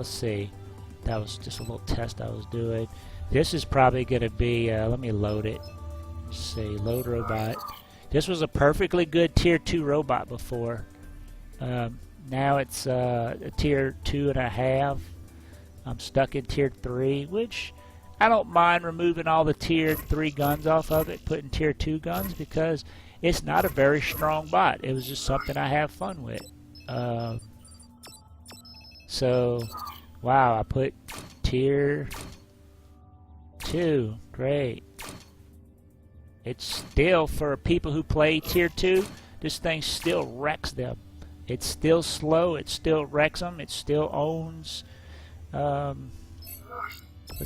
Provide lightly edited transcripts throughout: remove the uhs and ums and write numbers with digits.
let's see. That was just a little test I was doing. This is probably going to be, let me load it. Let's see, load robot. This was a perfectly good tier 2 robot before. Now it's a tier 2.5. I'm stuck in tier 3, which I don't mind removing all the tier 3 guns off of it, putting tier 2 guns, because it's not a very strong bot. It was just something I have fun with. So, wow, I put tier 2. Great. It's still, for people who play tier 2, this thing still wrecks them. It's still slow, it still wrecks them, it still owns. Let's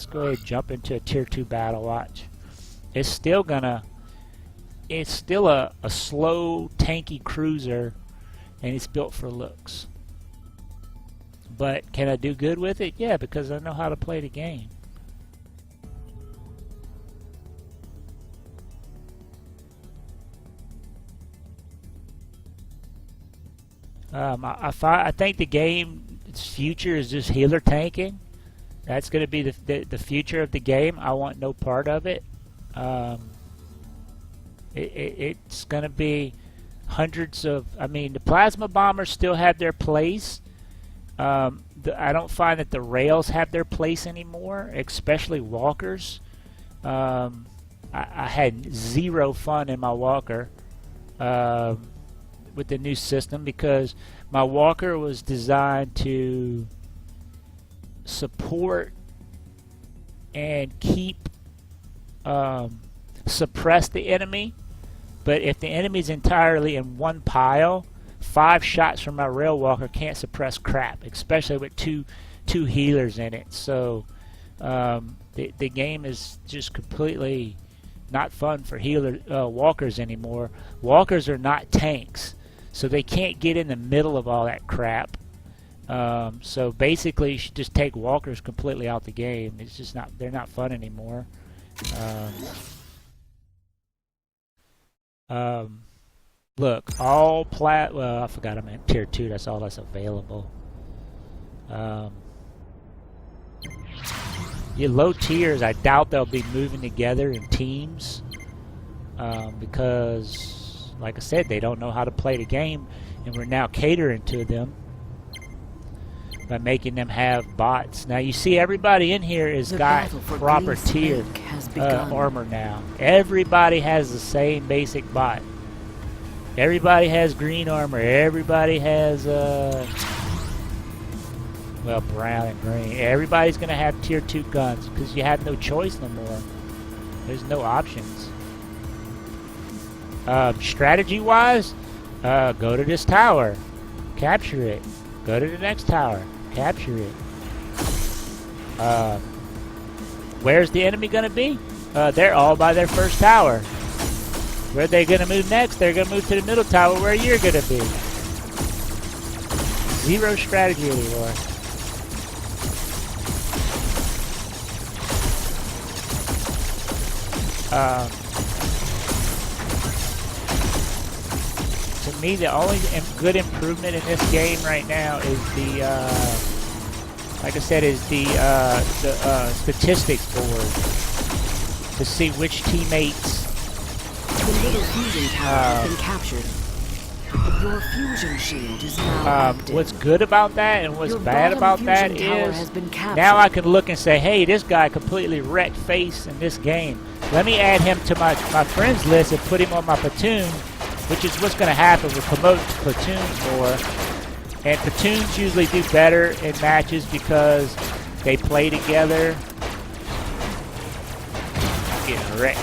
go ahead and jump into a tier 2 battle, watch. It's still a slow, tanky cruiser, and it's built for looks. But can I do good with it? Yeah, because I know how to play the game. I think the game's future is just healer tanking. That's going to be the future of the game. I want no part of it. It's going to be hundreds of... I mean, the plasma bombers still have their place. I don't find that the rails have their place anymore, especially walkers. I had zero fun in my walker with the new system, because my walker was designed to support and keep suppress the enemy, but if the enemy's entirely in one pile, 5 shots from my rail walker can't suppress crap, especially with two healers in it. So the game is just completely not fun for walkers anymore. Walkers are not tanks, so they can't get in the middle of all that crap. So basically, you should just take walkers completely out the game. It's just not, they're not fun anymore. Look, all well, I forgot I'm in tier 2. That's all that's available. Your low tiers, I doubt they'll be moving together in teams, because, like I said, they don't know how to play the game, and we're now catering to them by making them have bots. Now you see everybody in here has got proper tier armor now. Everybody has the same basic bot. Everybody has green armor. Everybody has well, brown and green. Everybody's gonna have tier 2 guns because you have no choice no more. There's no options. Strategy wise, go to this tower, capture it. Go to the next tower, capture it. Where's the enemy gonna be? They're all by their first tower. Where are they gonna move next? They're gonna move to the middle tower where you're gonna be. Zero strategy anymore. To me, the only good improvement in this game right now is the, like I said, is the statistics board to see which teammates. The middle fusion tower has been captured. Your fusion shield is now active. What's good about that and what's bad about that is now I can look and say, hey, this guy completely wrecked face in this game. Let me add him to my friends list and put him on my platoon, which is what's going to happen. We're promoting platoons more. And platoons usually do better in matches because they play together. Getting wrecked.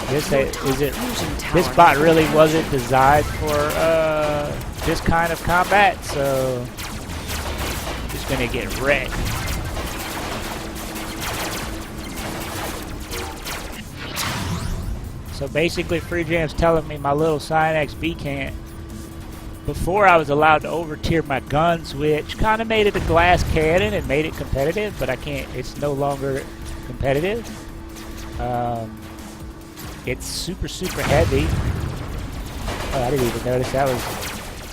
This bot really wasn't designed for this kind of combat, so just gonna get wrecked. So basically, Free Jam's telling me my little Cyan XB can't. Before I was allowed to over tier my guns, which kind of made it a glass cannon and made it competitive, but I can't. It's no longer competitive. It's super heavy. Oh, I didn't even notice that was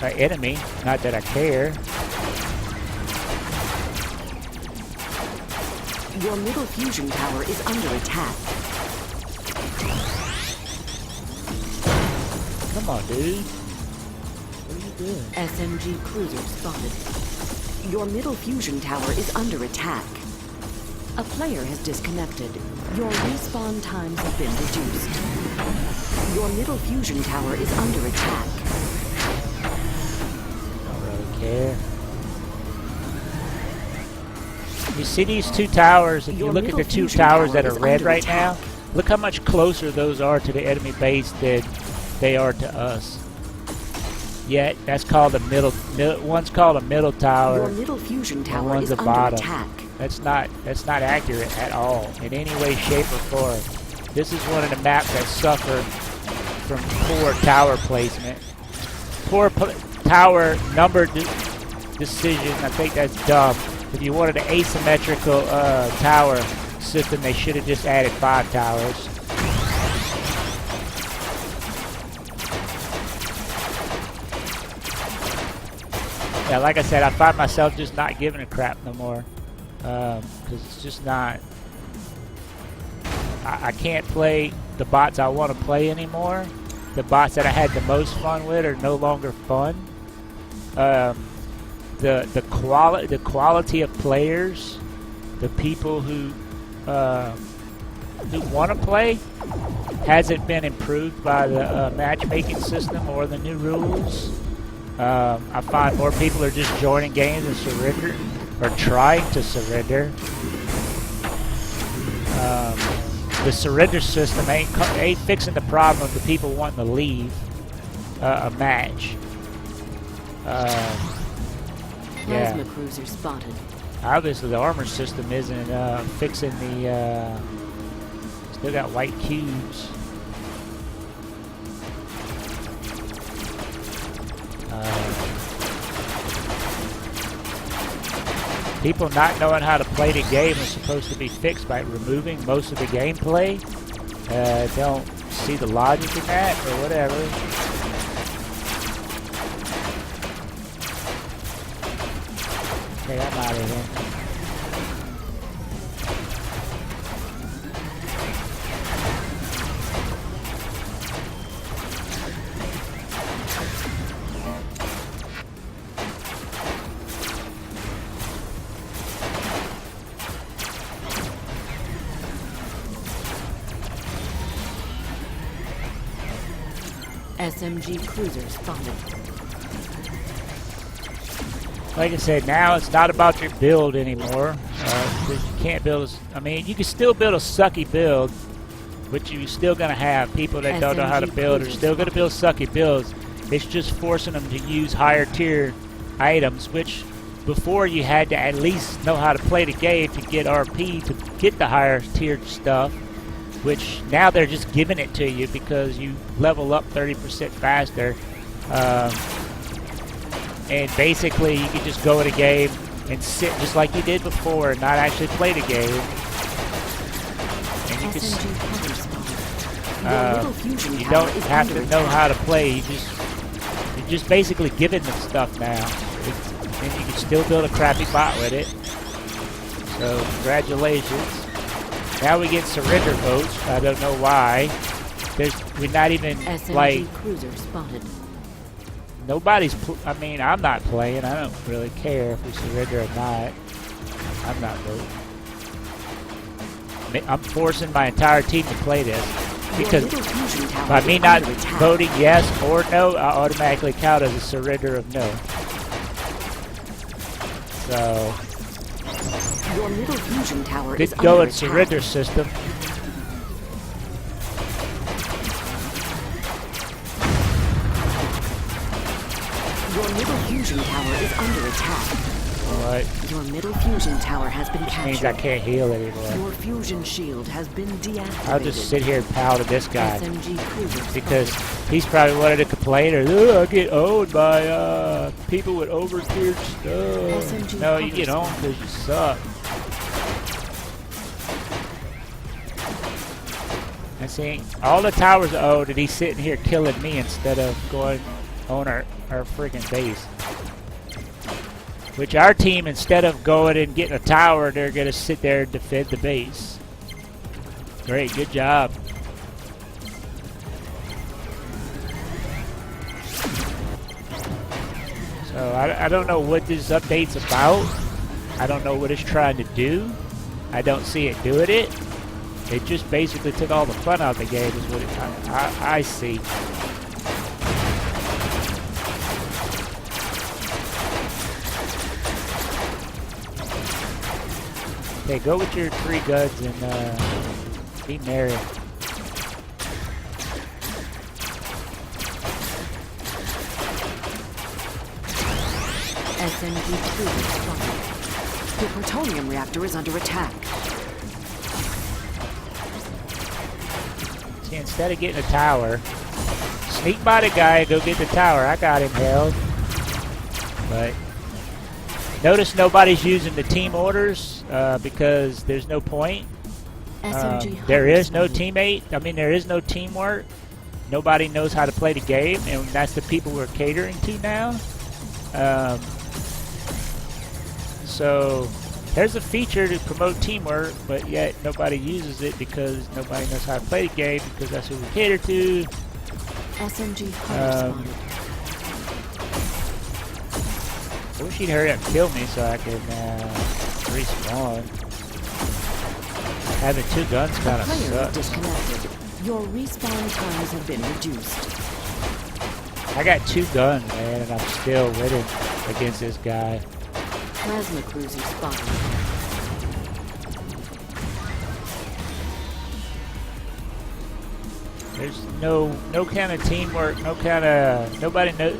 an enemy. Not that I care. Your middle fusion tower is under attack. Come on, dude. What are you doing? SMG cruiser spotted. Your middle fusion tower is under attack. A player has disconnected. Your respawn times have been reduced. Your middle fusion tower is under attack. Don't really care. You see these two towers? If you look at the two towers that are red right now, look how much closer those are to the enemy base than they are to us. Yet that's called a middle. One's called a middle tower. Your middle fusion tower one's is a under bottom. attack. That's not accurate at all in any way, shape, or form. This is one of the maps that suffer from poor tower placement, poor tower number decision. I think that's dumb. If you wanted an asymmetrical tower system, they should have just added 5 towers. Yeah, like I said, I find myself just not giving a crap no more. Because it's just not... I can't play the bots I want to play anymore. The bots that I had the most fun with are no longer fun. The quality of players, the people who want to play, hasn't been improved by the matchmaking system or the new rules. I find more people are just joining games and surrender, or trying to surrender. The surrender system ain't fixing the problem of the people wanting to leave a match. Yeah. Plasma cruiser spotted. Obviously, the armor system isn't fixing the. Still got white cubes. People not knowing how to play the game is supposed to be fixed by removing most of the gameplay. Don't see the logic in that, or whatever. Okay, I'm out of here. SMG cruiser spotted. Like I said, now it's not about your build anymore. Because you can't build. I mean, you can still build a sucky build, but you're still gonna have people that don't know how to build are still gonna build sucky builds. It's just forcing them to use higher tier items, which before you had to at least know how to play the game to get RP to get the higher tiered stuff. Which now they're just giving it to you because you level up 30% faster. And basically you can just go in a game and sit just like you did before and not actually play the game. And you can you don't have to know how to play. You're just basically given the stuff now. And you can still build a crappy bot with it. So congratulations. Now we get surrender votes. I don't know why. We're not even SMG like cruiser spotted. nobody's. I mean, I'm not playing. I don't really care if we surrender or not. I'm not voting. I'm forcing my entire team to play this because by me not voting yes or no, I automatically count as a surrender of no. So. Your middle fusion tower Good is going, under surrender attack. system. Your middle fusion tower is under attack. What? Your middle fusion tower has been Which captured. means I can't heal anymore. Your fusion shield has been deactivated. I'll just sit here and pow to this guy. SMG cruiser Because spotted. he's probably one of the complainers. Oh, I get owned by people with over-tiered stuff. SMG No, you cover get owned spot. because you suck. And see, all the towers are owned and he's sitting here killing me instead of going on our freaking base. Which our team, instead of going and getting a tower, they're going to sit there and defend the base. Great, good job. So I don't know what this update's about. I don't know what it's trying to do. I don't see it doing it. It just basically took all the fun out of the game is what I see. Okay, go with your 3 guns and be merry. SMG-2 responded. Your plutonium reactor is under attack. See, instead of getting a tower, sneak by the guy and go get the tower. I got him held. But notice nobody's using the team orders because there's no point. There is no teammate. I mean, there is no teamwork. Nobody knows how to play the game, and that's the people we're catering to now. So there's a feature to promote teamwork, but yet nobody uses it because nobody knows how to play the game because that's who we cater to. SMG spotted. I wish he'd hurry up and kill me so I could respawn. Having 2 guns kind of sucks. Disconnected. Your respawn times have been reduced. I got 2 guns, man, and I'm still winning against this guy. Plasma cruiser spotted. There's no kind of teamwork, nobody knows.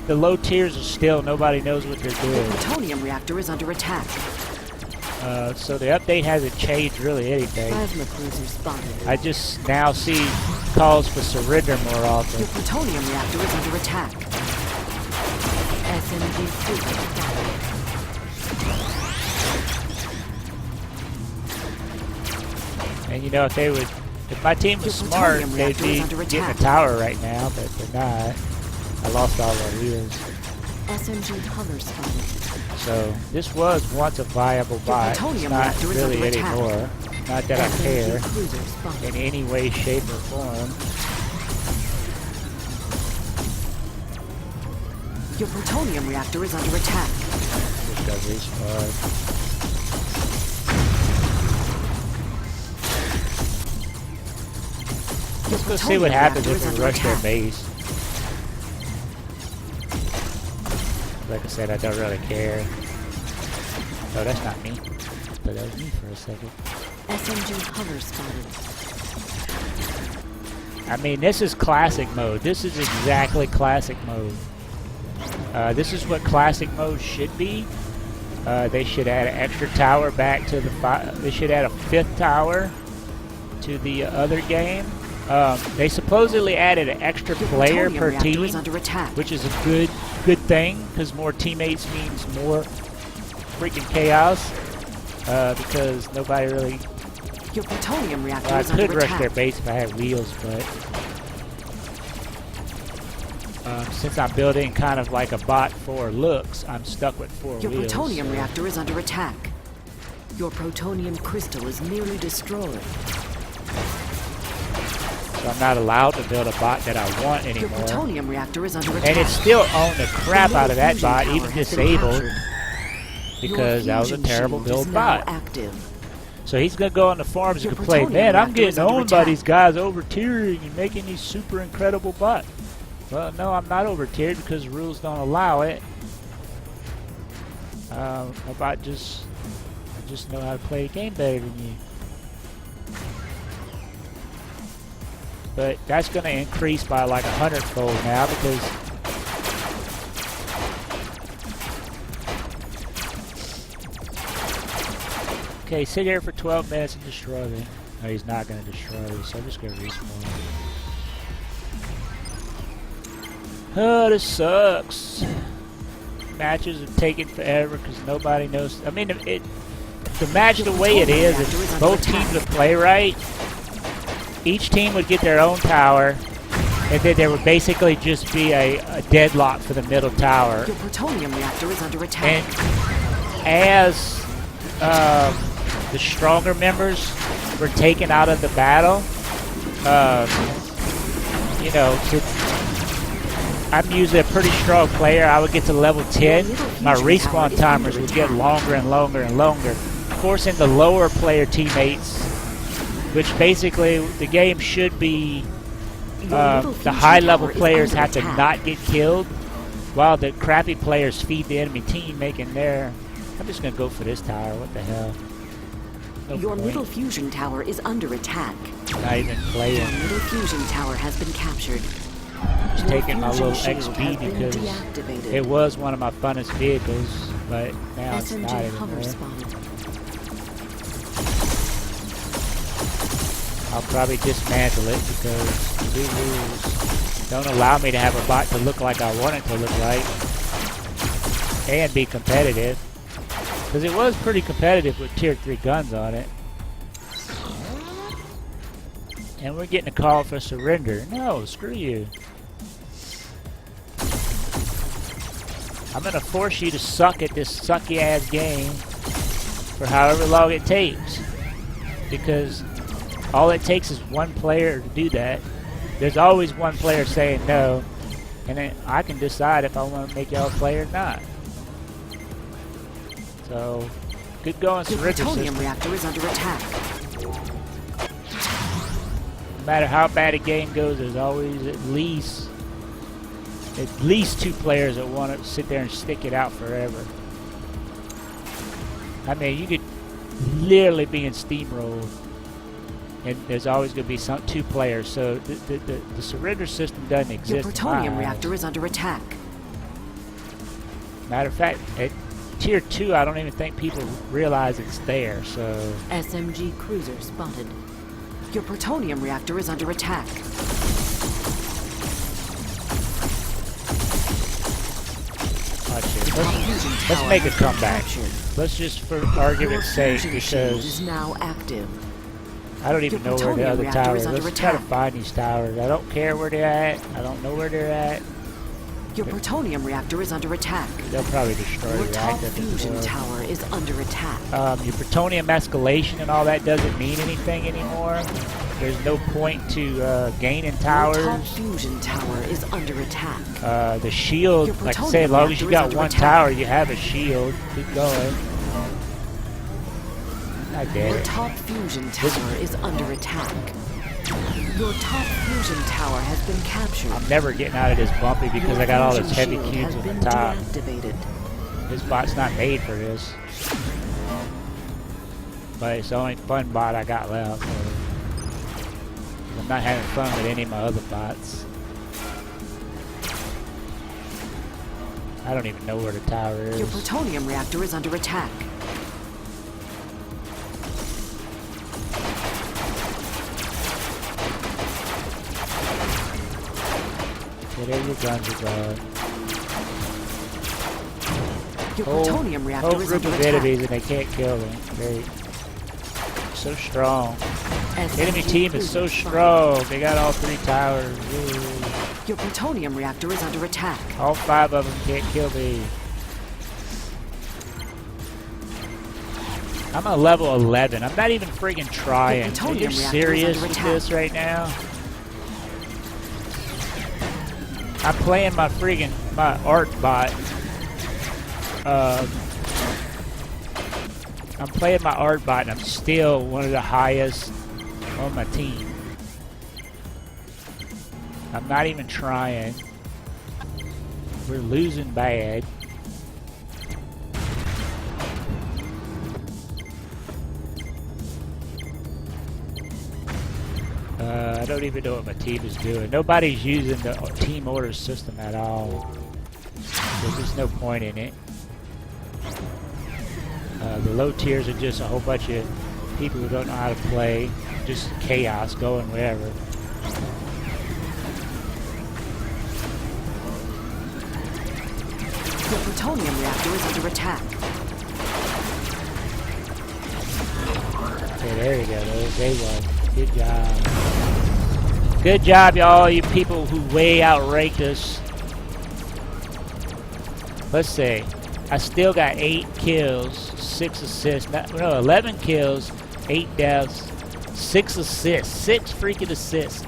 The low tiers are still, nobody knows what they're doing. The plutonium reactor is under attack. So the update hasn't changed really anything. Plasma cruiser spotted. I just now see calls for surrender more often. Your plutonium reactor is under attack. SMG spotted. And you know, if my team was smart, they'd be getting a tower right now, but they're not. I lost all our wheels. SMG hover spotted. So this was once a viable bot. It's not really anymore. Not that I care in any way, shape, or form. Your plutonium reactor is under attack. Just got respawned. Let's go see what happens if we rush their base. Like I said, I don't really care. Oh, that's not me. But that was me for a second. SMG hover spotted. I mean, this is classic mode. This is exactly classic mode. This is what classic mode should be. They should add an extra tower back to the... They should add a 5th tower to the other game. They supposedly added an extra player per team, which is a good thing, because more teammates means more freaking chaos. Because nobody really... Your plutonium reactor I is under could rush attack. their base if I had wheels, but since I'm building kind of like a bot for looks, I'm stuck with 4 Your wheels. plutonium reactor is under attack. Your plutonium crystal is nearly destroyed. So I'm not allowed to build a bot that I want Your anymore. plutonium reactor is under attack. And it still owned the crap out of that bot, Fusion even tower has been disabled, captured. because that was a Your terrible fusion shield build is now bot. active. So he's gonna go on the forums Your and complain, plutonium man, I'm reactor is getting under owned by attack. these guys over tiering and making these super incredible bots. Well, no, I'm not over tiered because the rules don't allow it. I just know how to play the game better than you. But that's gonna increase by like 100-fold now because okay, sit here for 12 minutes and destroy me. No, he's not gonna destroy me, so I'm just gonna respawn. Oh, this sucks. Matches are taking forever because nobody knows. I mean, the match the way it is, if both teams would play right, each team would get their own tower, And then there would basically just be a deadlock for the middle tower. Your plutonium reactor is under attack. And as the stronger members were taken out of the battle, you know, I'm usually a pretty strong player. I would get to level 10. My respawn timers would get longer and longer and longer, forcing the lower player teammates, which basically the game should be the high level players have to not get killed while the crappy players feed the enemy team, making their... I'm just gonna go for this tower. What the hell? No Your point. middle fusion tower is under attack. Not even playing. Your middle fusion tower has been captured. Just Your taking my fusion little shield XP has been because deactivated. it was one of my funnest vehicles, but now it's not SMG hover anymore. spotted. I'll probably dismantle it because the new rules don't allow me to have a bot to look like I want it to look like and be competitive. Because it was pretty competitive with tier 3 guns on it. And we're getting a call for surrender. No, screw you. I'm gonna force you to suck at this sucky ass game for however long it takes. Because all it takes is one player to do that. There's always one player saying no, and then I can decide if I want to make y'all play or not. So, good going, Your surrender plutonium system. reactor is under attack. No matter how bad a game goes, there's always at least 2 players that want to sit there and stick it out forever. I mean, you could literally be in steamrolled, and there's always going to be 2 players. So the surrender system doesn't exist. Your in my plutonium eyes. reactor is under attack. Matter of fact, at tier 2, I don't even think people realize it's there. So SMG cruiser spotted. Your plutonium reactor is under attack. watch it. Let's make a comeback. Let's just, for argument's sake, because is now active. I don't even know where the other tower is. Let's try to find these towers. I don't care where they're at. I don't know where they're at. Your plutonium reactor is under attack. They'll probably destroy Your the top reactor. fusion tower is under attack. Your plutonium escalation and all that doesn't mean anything anymore. There's no point to gaining towers. Your top fusion tower is under attack. The shield, Your like I say, as long as you got plutonium one reactor is under tower, attack. you have a shield. Keep going. I get Your it. top fusion tower is under attack. Your top fusion tower has been captured. I'm never getting out of this bumpy because I got all those heavy Fusion shield cubes has on been the top. deactivated. This bot's not made for this. But it's the only fun bot I got left. So I'm not having fun with any of my other bots. I don't even know where the tower is. Your plutonium reactor is under attack. Get there your guns are going. Your plutonium reactor Whole is group under of attack. enemies and they can't kill them. Great. So strong. Enemy SMG team is so cruisers strong. They got all 3 towers. Ooh. fired. Your plutonium reactor is under attack. All 5 of them can't kill me. I'm a level 11. I'm not even friggin' trying. Are you plutonium reactor is serious under with attack. this right now? I'm playing my friggin' art bot. I'm playing my art bot and I'm still one of the highest on my team. I'm not even trying. We're losing bad. I don't even know what my team is doing. Nobody's using the team order system at all. So there's no point in it. The low tiers are just a whole bunch of people who don't know how to play. Just chaos going wherever. Your plutonium reactor is under attack. Okay, there you go. They won. Good job. Good job, y'all, you people who way outranked us. Let's see. I still got 8 kills, 6 assists. No, 11 kills, 8 deaths, 6 assists. 6 freaking assists.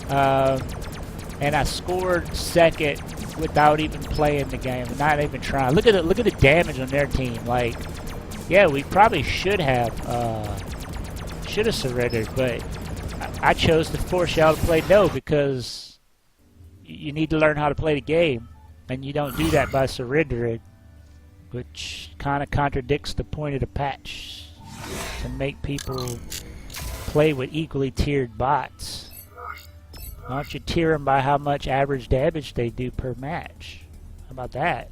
And I scored second without even playing the game, not even trying. Look at the damage on their team. Like, yeah, we probably should have surrendered, but I chose to force y'all to play no, because you need to learn how to play the game, and you don't do that by surrendering, which kind of contradicts the point of the patch, to make people play with equally tiered bots. Why don't you tier them by how much average damage they do per match? How about that?